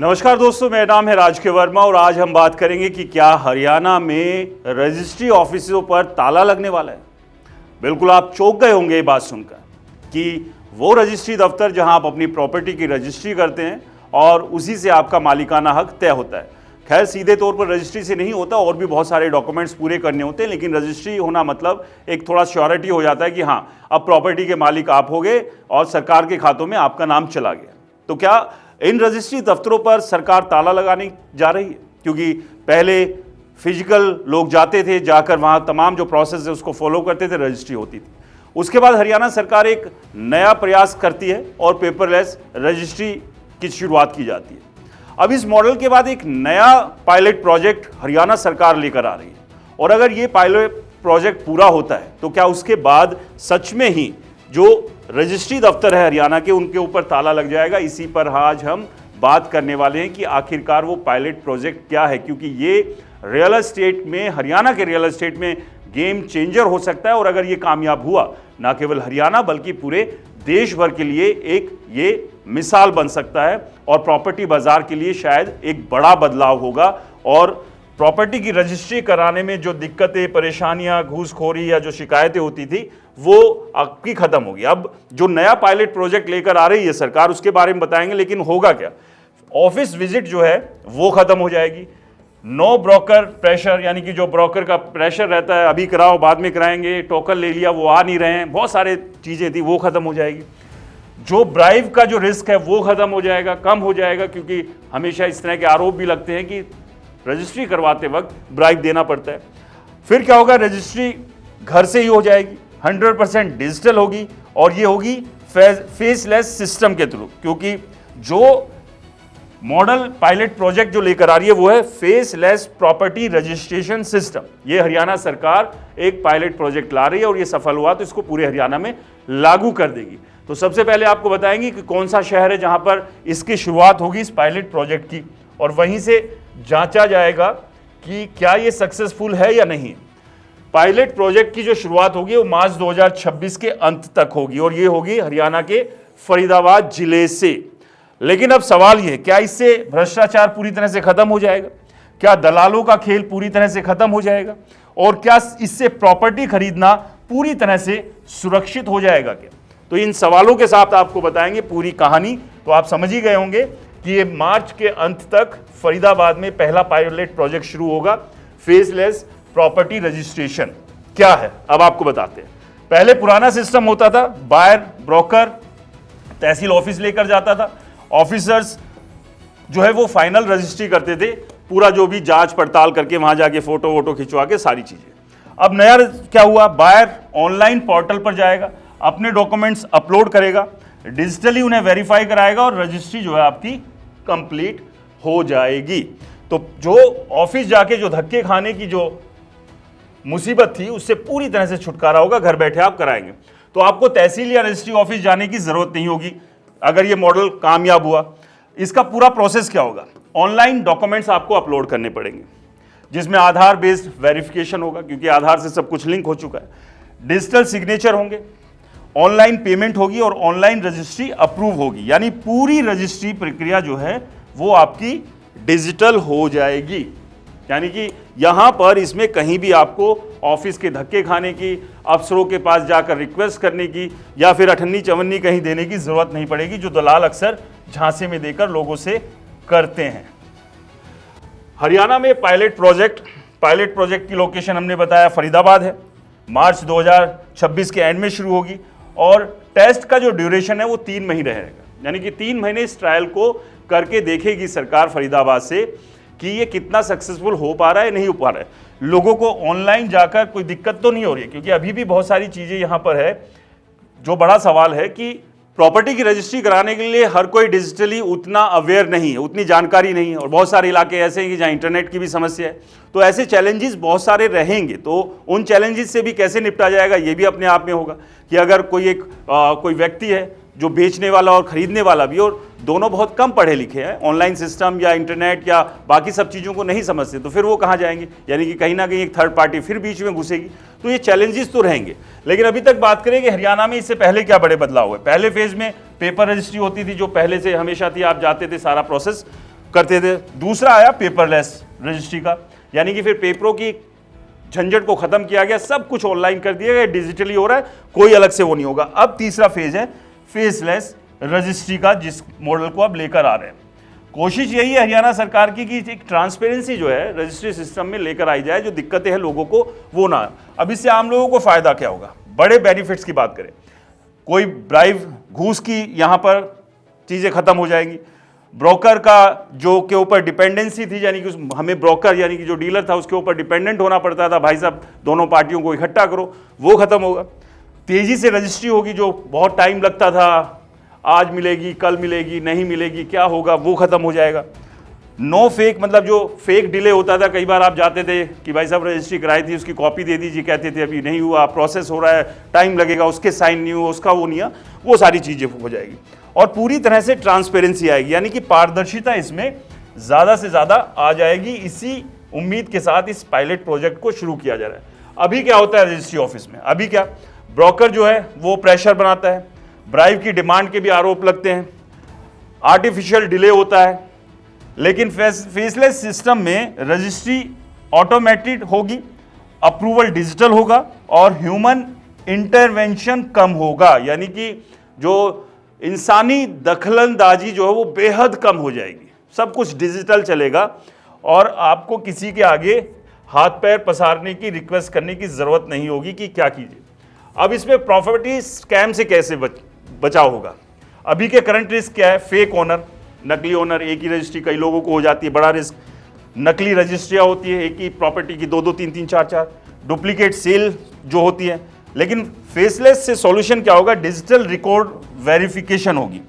नमस्कार दोस्तों, मेरा नाम है राज के वर्मा और आज हम बात करेंगे कि क्या हरियाणा में रजिस्ट्री ऑफिसों पर ताला लगने वाला है। बिल्कुल आप चौंक गए होंगे ये बात सुनकर कि वो रजिस्ट्री दफ्तर जहां आप अपनी प्रॉपर्टी की रजिस्ट्री करते हैं और उसी से आपका मालिकाना हक तय होता है। खैर सीधे तौर पर रजिस्ट्री से नहीं होता, और भी बहुत सारे डॉक्यूमेंट्स पूरे करने होते हैं, लेकिन रजिस्ट्री होना मतलब एक थोड़ा श्योरिटी हो जाता है कि हाँ, अब प्रॉपर्टी के मालिक आप हो गए और सरकार के खातों में आपका नाम चला गया। तो क्या इन रजिस्ट्री दफ्तरों पर सरकार ताला लगाने जा रही है? क्योंकि पहले फिजिकल लोग जाते थे, जाकर वहाँ तमाम जो प्रोसेस है उसको फॉलो करते थे, रजिस्ट्री होती थी। उसके बाद हरियाणा सरकार एक नया प्रयास करती है और पेपरलेस रजिस्ट्री की शुरुआत की जाती है। अब इस मॉडल के बाद एक नया पायलट प्रोजेक्ट हरियाणा सरकार लेकर आ रही है, और अगर ये पायलट प्रोजेक्ट पूरा होता है तो क्या उसके बाद सच में ही जो रजिस्ट्री दफ्तर है हरियाणा के, उनके ऊपर ताला लग जाएगा? इसी पर आज हम बात करने वाले हैं कि आखिरकार वो पायलट प्रोजेक्ट क्या है, क्योंकि ये रियल एस्टेट में, हरियाणा के रियल एस्टेट में गेम चेंजर हो सकता है। और अगर ये कामयाब हुआ, ना केवल हरियाणा बल्कि पूरे देश भर के लिए एक ये मिसाल बन सकता है और प्रॉपर्टी बाजार के लिए शायद एक बड़ा बदलाव होगा। और प्रॉपर्टी की रजिस्ट्री कराने में जो दिक्कतें, परेशानियां, घूसखोरी या जो शिकायतें होती थी वो आपकी खत्म होगी। अब जो नया पायलट प्रोजेक्ट लेकर आ रही है सरकार, उसके बारे में बताएंगे, लेकिन होगा क्या? ऑफिस विजिट जो है वो खत्म हो जाएगी। नो ब्रोकर प्रेशर, यानी कि जो ब्रोकर का प्रेशर रहता है, अभी कराओ बाद में कराएंगे, टोकन ले लिया वो आ नहीं रहे हैं, बहुत सारे चीजें थी वो खत्म हो जाएगी। जो ब्राइब का जो रिस्क है वो खत्म हो जाएगा, कम हो जाएगा, क्योंकि हमेशा इस तरह के आरोप भी लगते हैं कि रजिस्ट्री करवाते वक्त ब्राइब देना पड़ता है। फिर क्या होगा? रजिस्ट्री घर से ही हो जाएगी, 100% डिजिटल होगी, और ये होगी फेसलेस सिस्टम के थ्रू, क्योंकि जो मॉडल पायलट प्रोजेक्ट जो लेकर आ रही है वो है फेसलेस प्रॉपर्टी रजिस्ट्रेशन सिस्टम। ये हरियाणा सरकार एक पायलट प्रोजेक्ट ला रही है और ये सफल हुआ तो इसको पूरे हरियाणा में लागू कर देगी। तो सबसे पहले आपको बताएंगे कि कौन सा शहर है जहां पर इसकी शुरुआत होगी इस पायलट प्रोजेक्ट की, और वहीं से जांचा जाएगा कि क्या ये सक्सेसफुल है या नहीं। पायलट प्रोजेक्ट की जो शुरुआत होगी वो मार्च 2026 के अंत तक होगी, और ये होगी हरियाणा के फरीदाबाद जिले से। लेकिन अब सवाल ये, क्या इससे भ्रष्टाचार पूरी तरह से खत्म हो जाएगा? क्या दलालों का खेल पूरी तरह से खत्म हो जाएगा? और क्या इससे प्रॉपर्टी खरीदना पूरी तरह से सुरक्षित हो जाएगा क्या? तो इन सवालों के साथ आपको बताएंगे पूरी कहानी। तो आप समझ ही गए होंगे कि ये मार्च के अंत तक फरीदाबाद में पहला पायलट प्रोजेक्ट शुरू होगा। फेसलेस प्रॉपर्टी रजिस्ट्रेशन क्या है अब आपको बताते हैं। पहले पुराना सिस्टम होता था, बायर ब्रोकर तहसील ऑफिस लेकर जाता था, ऑफिसर्स जो है वो फाइनल रजिस्ट्री करते थे, पूरा जो भी जांच पड़ताल करके वहां जाके फोटो वोटो खिंचवा के सारी चीजें। अब नया क्या हुआ? बायर ऑनलाइन पोर्टल पर जाएगा, अपने डॉक्यूमेंट्स अपलोड करेगा, डिजिटली उन्हें वेरीफाई कराएगा और रजिस्ट्री जो है आपकी कंप्लीट हो जाएगी। तो जो ऑफिस जाके जो धक्के खाने की जो मुसीबत थी उससे पूरी तरह से छुटकारा होगा, घर बैठे आप कराएंगे। तो आपको तहसील या रजिस्ट्री ऑफिस जाने की जरूरत नहीं होगी अगर ये मॉडल कामयाब हुआ। इसका पूरा प्रोसेस क्या होगा? ऑनलाइन डॉक्यूमेंट्स आपको अपलोड करने पड़ेंगे, जिसमें आधार बेस्ड वेरिफिकेशन होगा, क्योंकि आधार से सब कुछ लिंक हो चुका है। डिजिटल सिग्नेचर होंगे, ऑनलाइन पेमेंट होगी और ऑनलाइन रजिस्ट्री अप्रूव होगी, यानी पूरी रजिस्ट्री प्रक्रिया जो है वो आपकी डिजिटल हो जाएगी। यानी कि यहां पर इसमें कहीं भी आपको ऑफिस के धक्के खाने की, अफसरों के पास जाकर रिक्वेस्ट करने की या फिर अठन्नी चवन्नी कहीं देने की जरूरत नहीं पड़ेगी, जो दलाल अक्सर झांसे में देकर लोगों से करते हैं। हरियाणा में पायलट प्रोजेक्ट की लोकेशन हमने बताया फरीदाबाद है। मार्च 2026 के एंड में शुरू होगी और टेस्ट का जो ड्यूरेशन है वो 3 महीने रहेगा, यानी कि 3 महीने इस ट्रायल को करके देखेगी सरकार फरीदाबाद से कि ये कितना सक्सेसफुल हो पा रहा है, नहीं हो पा रहा है। लोगों को ऑनलाइन जाकर कोई दिक्कत तो नहीं हो रही है, क्योंकि अभी भी बहुत सारी चीज़ें यहाँ पर है। जो बड़ा सवाल है कि प्रॉपर्टी की रजिस्ट्री कराने के लिए हर कोई डिजिटली उतना अवेयर नहीं है, उतनी जानकारी नहीं है, और बहुत सारे इलाके ऐसे हैं कि जहाँ इंटरनेट की भी समस्या है। तो ऐसे चैलेंजेस बहुत सारे रहेंगे। तो उन चैलेंजेस से भी कैसे निपटा जाएगा ये भी अपने आप में होगा कि अगर कोई व्यक्ति है जो बेचने वाला और खरीदने वाला भी, और दोनों बहुत कम पढ़े लिखे हैं, ऑनलाइन सिस्टम या इंटरनेट या बाकी सब चीज़ों को नहीं समझते, तो फिर वो कहाँ जाएंगे? यानी कि कहीं ना कहीं एक थर्ड पार्टी फिर बीच में घुसेगी। तो ये चैलेंजेस तो रहेंगे। लेकिन अभी तक बात करें कि हरियाणा में इससे पहले क्या बड़े बदलाव हुए। पहले फेज में पेपर रजिस्ट्री होती थी, जो पहले से हमेशा थी, आप जाते थे, सारा प्रोसेस करते थे। दूसरा आया पेपरलेस रजिस्ट्री का, यानी कि फिर पेपरों की झंझट को खत्म किया गया, सब कुछ ऑनलाइन कर दिया गया, डिजिटली हो रहा है, कोई अलग से वो नहीं होगा। अब तीसरा फेज है फेसलेस रजिस्ट्री का, जिस मॉडल को अब लेकर आ रहे हैं। कोशिश यही है हरियाणा सरकार की कि एक ट्रांसपेरेंसी जो है रजिस्ट्री सिस्टम में लेकर आई जाए, जो दिक्कतें हैं लोगों को वो ना। अब इससे आम लोगों को फायदा क्या होगा? बड़े बेनिफिट्स की बात करें, कोई ब्राइब घूस की यहाँ पर चीज़ें खत्म हो जाएंगी। ब्रोकर का जो के ऊपर डिपेंडेंसी थी, यानी कि हमें ब्रोकर यानी कि जो डीलर था उसके ऊपर डिपेंडेंट होना पड़ता था, भाई साहब दोनों पार्टियों को इकट्ठा करो, वो खत्म होगा। तेजी से रजिस्ट्री होगी, जो बहुत टाइम लगता था, आज मिलेगी कल मिलेगी नहीं मिलेगी क्या होगा, वो खत्म हो जाएगा। नो फेक, मतलब जो फेक डिले होता था, कई बार आप जाते थे कि भाई साहब रजिस्ट्री कराई थी, उसकी कॉपी दे दीजिए, कहते थे अभी नहीं हुआ, प्रोसेस हो रहा है, टाइम लगेगा, उसके साइन नहीं हुआ, उसका वो नहीं है, वो सारी चीज़ें हो जाएगी। और पूरी तरह से ट्रांसपेरेंसी आएगी, यानी कि पारदर्शिता इसमें ज़्यादा से ज़्यादा आ जाएगी। इसी उम्मीद के साथ इस पायलट प्रोजेक्ट को शुरू किया जा रहा है। अभी क्या होता है रजिस्ट्री ऑफिस में? अभी क्या, ब्रोकर जो है वो प्रेशर बनाता है, ब्राइब की डिमांड के भी आरोप लगते हैं, आर्टिफिशियल डिले होता है। लेकिन फेसलेस सिस्टम में रजिस्ट्री ऑटोमेटेड होगी, अप्रूवल डिजिटल होगा और ह्यूमन इंटरवेंशन कम होगा, यानी कि जो इंसानी दखलंदाजी जो है वो बेहद कम हो जाएगी। सब कुछ डिजिटल चलेगा और आपको किसी के आगे हाथ पैर पसारने की, रिक्वेस्ट करने की ज़रूरत नहीं होगी कि क्या कीजिए। अब इसमें प्रॉपर्टी स्कैम से कैसे बचाव होगा? अभी के करंट रिस्क क्या है? फेक ओनर, नकली ओनर, एक ही रजिस्ट्री कई लोगों को हो जाती है, बड़ा रिस्क। नकली रजिस्ट्रियाँ होती है, एक ही प्रॉपर्टी की दो दो तीन तीन चार चार। डुप्लीकेट सेल जो होती है। लेकिन फेसलेस से सॉल्यूशन क्या होगा? डिजिटल रिकॉर्ड वेरिफिकेशन होगी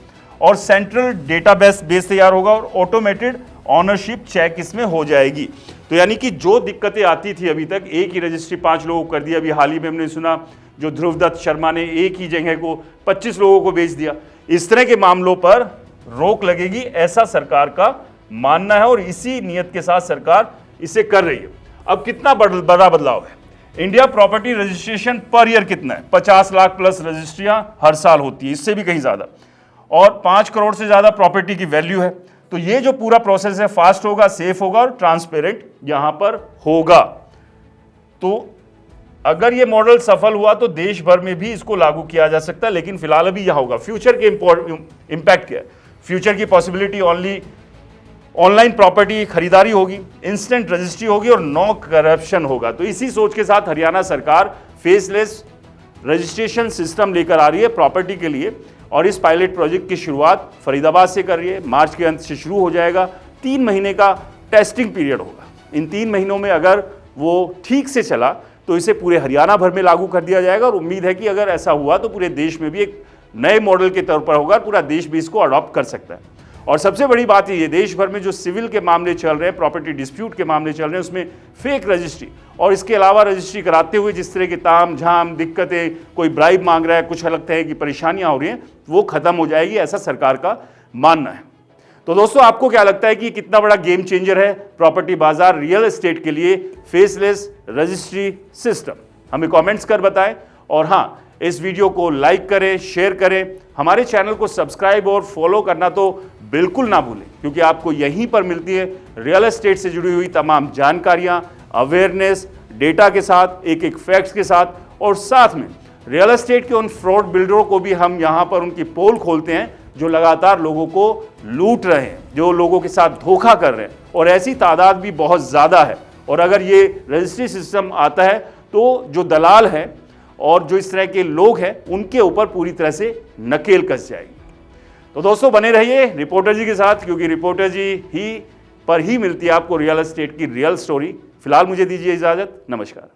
और सेंट्रल डेटाबेस तैयार होगा और ऑटोमेटेड ऑनरशिप चेक इसमें हो जाएगी। तो यानी कि जो दिक्कतें आती थी अभी तक, एक ही रजिस्ट्री 5 लोगों को कर दिया, अभी हाल ही में हमने सुना जो ध्रुवदत्त शर्मा ने एक ही जगह को 25 लोगों को बेच दिया। इस तरह के मामलों पर रोक लगेगी, ऐसा सरकार का मानना है और इसी नियत के साथ सरकार इसे कर रही है। अब कितना बड़ा बदलाव है? India property registration per year कितना है? 50 लाख प्लस रजिस्ट्रियां हर साल होती है, इससे भी कहीं ज़्यादा, और 5 करोड़ से ज़्यादा प्रॉपर्टी की वैल्यू है। तो ये जो पूरा प्रोसेस है फास्ट होगा, सेफ होगा और ट्रांसपेरेंट यहां पर होगा। तो अगर ये मॉडल सफल हुआ तो देश भर में भी इसको लागू किया जा सकता है, लेकिन फिलहाल अभी यह होगा। फ्यूचर के इम्पैक्ट क्या है? फ्यूचर की पॉसिबिलिटी ओनली ऑनलाइन प्रॉपर्टी खरीदारी होगी, इंस्टेंट रजिस्ट्री होगी और नो करप्शन होगा। तो इसी सोच के साथ हरियाणा सरकार फेसलेस रजिस्ट्रेशन सिस्टम लेकर आ रही है प्रॉपर्टी के लिए, और इस पायलट प्रोजेक्ट की शुरुआत फरीदाबाद से कर रही है। मार्च के अंत से शुरू हो जाएगा, 3 महीने का टेस्टिंग पीरियड होगा। इन 3 महीनों में अगर वो ठीक से चला तो इसे पूरे हरियाणा भर में लागू कर दिया जाएगा और उम्मीद है कि अगर ऐसा हुआ तो पूरे देश में भी एक नए मॉडल के तौर पर होगा, पूरा देश भी इसको अडॉप्ट कर सकता है। और सबसे बड़ी बात ये, देश भर में जो सिविल के मामले चल रहे हैं, प्रॉपर्टी डिस्प्यूट के मामले चल रहे हैं, उसमें फेक रजिस्ट्री और इसके अलावा रजिस्ट्री कराते हुए जिस तरह के ताम झाम दिक्कतें, कोई ब्राइब मांग रहा है, कुछ अलग तरह की परेशानियां हो रही हैं, वो खत्म हो जाएगी, ऐसा सरकार का मानना है। तो दोस्तों, आपको क्या लगता है कि कितना बड़ा गेम चेंजर है प्रॉपर्टी बाजार, रियल एस्टेट के लिए फेसलेस रजिस्ट्री सिस्टम? हमें कमेंट्स कर बताएं और हाँ, इस वीडियो को लाइक करें, शेयर करें, हमारे चैनल को सब्सक्राइब और फॉलो करना तो बिल्कुल ना भूलें, क्योंकि आपको यहीं पर मिलती है रियल एस्टेट से जुड़ी हुई तमाम जानकारियां, अवेयरनेस, डेटा के साथ, एक एक फैक्ट्स के साथ, और साथ में रियल एस्टेट के उन फ्रॉड बिल्डरों को भी हम यहाँ पर उनकी पोल खोलते हैं जो लगातार लोगों को लूट रहे हैं, जो लोगों के साथ धोखा कर रहे हैं, और ऐसी तादाद भी बहुत ज़्यादा है। और अगर ये रजिस्ट्री सिस्टम आता है तो जो दलाल हैं और जो इस तरह के लोग हैं उनके ऊपर पूरी तरह से नकेल कस जाएगी। तो दोस्तों, बने रहिए रिपोर्टर जी के साथ, क्योंकि रिपोर्टर जी ही पर ही मिलती है आपको रियल एस्टेट की रियल स्टोरी। फिलहाल मुझे दीजिए इजाज़त, नमस्कार।